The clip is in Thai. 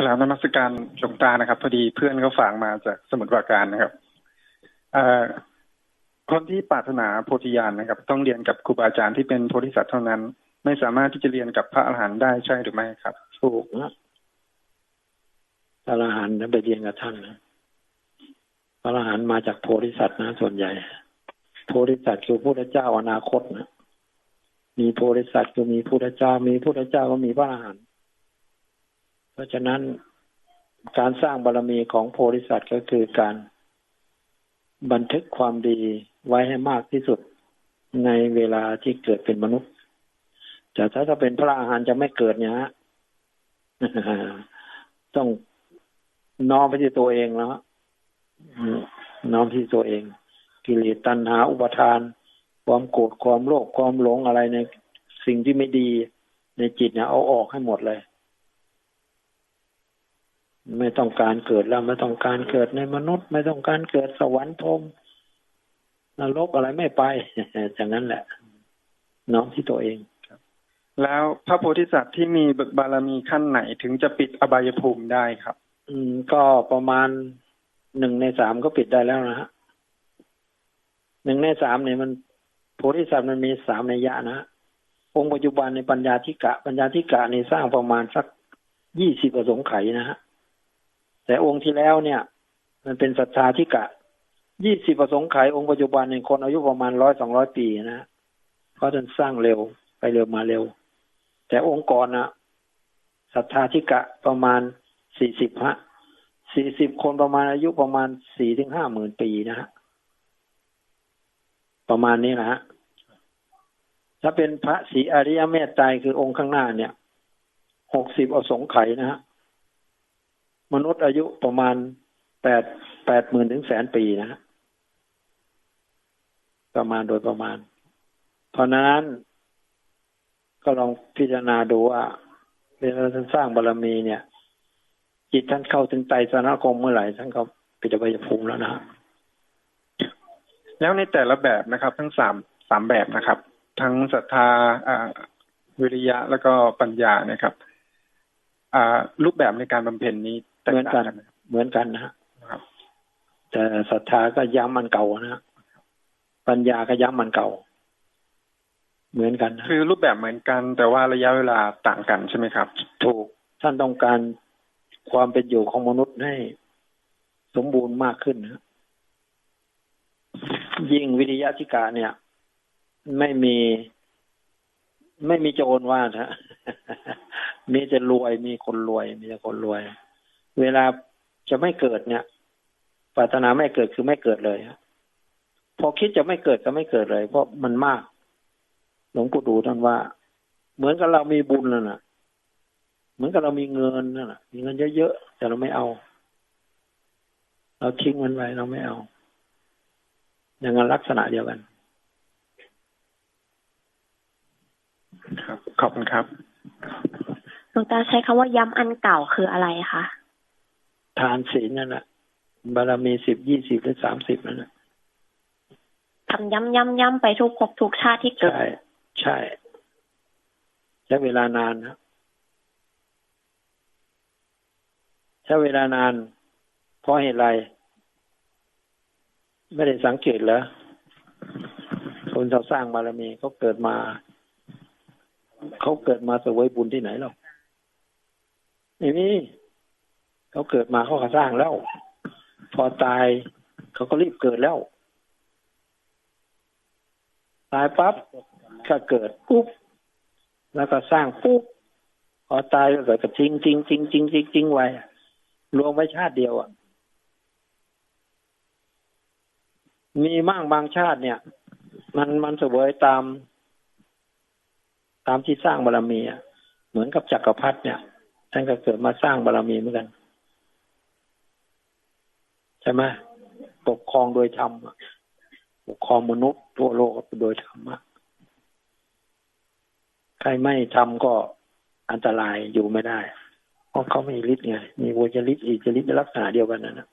กราบนมัสการหลวงตานะครับพอดีเพื่อนเขาฝากมาจากสมุทรปราการนะครับคนที่ปรารถนาโพธิญาณนะครับต้องเรียนกับครูบาอาจารย์ที่เป็นโพธิสัตว์เท่านั้นไม่สามารถที่จะเรียนกับพระอรหันต์ได้ใช่หรือไม่ครับถูกนะพระอรหันต์ไปเรียนกับท่านนะพระอรหันต์มาจากโพธิสัตว์นะส่วนใหญ่โพธิสัตว์คือพระพุทธเจ้าอนาคตนะมีโพธิสัตว์ก็มีพุทธเจ้ามีพุทธเจ้าก็มีพระอรหันต์เพราะฉะนั้นการสร้างบารมีของโพธิสัตว์ก็คือการบันทึกความดีไว้ให้มากที่สุดในเวลาที่เกิดเป็นมนุษย์แต่ถ้าเป็นพระอรหันต์จะไม่เกิดเนี่ยฮะ ต้องน้อมไปที่ตัวเองแล้วน้อมที่ตัวเองกิเลสตัณหาอุปทานความโกรธความโลภความหลงอะไรในสิ่งที่ไม่ดีในจิตเนี่ยเอาออกให้หมดเลยไม่ต้องการเกิดแล้วไม่ต้องการเกิดในมนุษย์ไม่ต้องการเกิดสวรรค์พรหมนรกอะไรไม่ไปจากนั้นแหละน้อมที่ตัวเองแล้วพระโพธิสัตว์ที่มีบารมีขั้นไหนถึงจะปิดอบายภูมิได้ครับก็ประมาณ1/3ก็ปิดได้แล้วนะฮะ1/3เนี่ยมันโพธิสัตว์มันมี3นัยยะนะองค์ปัจจุบันในปัญญาธิกะนี่สร้างประมาณสัก20อสงไขยนะฮะแต่องค์ที่แล้วเนี่ยมันเป็นศรัทธาธิกะ20อสงไขยองค์ปัจจุบันในคนอายุประมาณ100-200 ปีนะเพราะท่านสร้างเร็วไปเร็วมาเร็วแต่องค์ก่อนนะศรัทธาธิกะประมาณ40ฮะ40คนประมาณอายุประมาณ 4-5 หมื่นปีนะฮะประมาณนี้นะฮะถ้าเป็นพระศรีอริยเมตไตรคือองค์ข้างหน้าเนี่ย60อสงไขยนะฮะมนุษย์อายุประมาณ80,000 ถึง 100,000 ปีนะฮะประมาณโดยประมาณเพราะนั้นก็ลองพิจารณาดูว่าเวลาท่านสร้างบารมีเนี่ยจิตท่านเข้าถึงไตรสรณคมเมื่อไหร่ท่านก็ปิดอบายภูมิแล้วนะแล้วในแต่ละแบบนะครับทั้งสามแบบนะครับทั้งศรัทธาวิริยะแล้วก็ปัญญานะครับรูปแบบในการบำเพ็ญนี้เหมือนกันนะฮะแต่ศรัทธาก็ย้ำมันเก่านะปัญญาก็ย้ำมันเก่าเหมือนกันคือรูปแบบเหมือนกันแต่ว่าระยะเวลาต่างกันใช่ไหมครับถูกท่านต้องการความเป็นอยู่ของมนุษย์ให้สมบูรณ์มากขึ้นนะยิ่งวิริยะธิกะเนี่ยไม่มีโจรว่าฮะ มีแต่รวยมีคนรวยมีแต่คนรวยเวลาจะไม่เกิดเนี่ยปรารถนาไม่เกิดคือไม่เกิดเลยพอคิดจะไม่เกิดก็ไม่เกิดเลยเพราะมันมากหลวงปู่ดูท่านว่าเหมือนกับเรามีบุญนั่นน่ะเหมือนกับเรามีเงินนั่นน่ะมีเงินเยอะๆแต่เราไม่เอาเราทิ้งมันไว้เราไม่เอาอย่างนั้นลักษณะเดียวกันครับขอบคุณครับหลวงตาใช้คำว่าย้ำอันเก่าคืออะไรคะทานศีลนั่นแหละบารมี10 20 หรือ 30นั่นแหละทำย้ำไปทุกภพทุกชาติที่เกิดใช่ใช้เวลานานนะใช้เวลานานเพราะเหตุไรไม่ได้สังเกตเหรอคนเขาสร้างบารมีเขาเกิดมาเสวยบุญที่ไหนหรอกไม่มีเขาเกิดมาเขาก็สร้างแล้วพอตายเขาก็รีบเกิดแล้วตายปั๊บก็เกิดปุ๊บแล้วก็สร้างปุ๊บพอตายก็เกิดก็จริงไว้รวมไว้ชาติเดียวอ่ะมีมั่งบางชาติเนี่ยมันเสวยตามที่สร้างบารมีอ่ะเหมือนกับจักรพรรดิเนี่ยท่านก็เกิดมาสร้างบารมีเหมือนกันใช่ไหมปกครองโดยธรรมปกครองมนุษย์ทั่วโลกโดยธรรมใครไม่ทำก็อันตรายอยู่ไม่ได้เพราะเขาไม่ฤทธิ์ไงมีโวจฤทธิ์อิทธิฤทธิ์ลักษณะเดียวกันนะ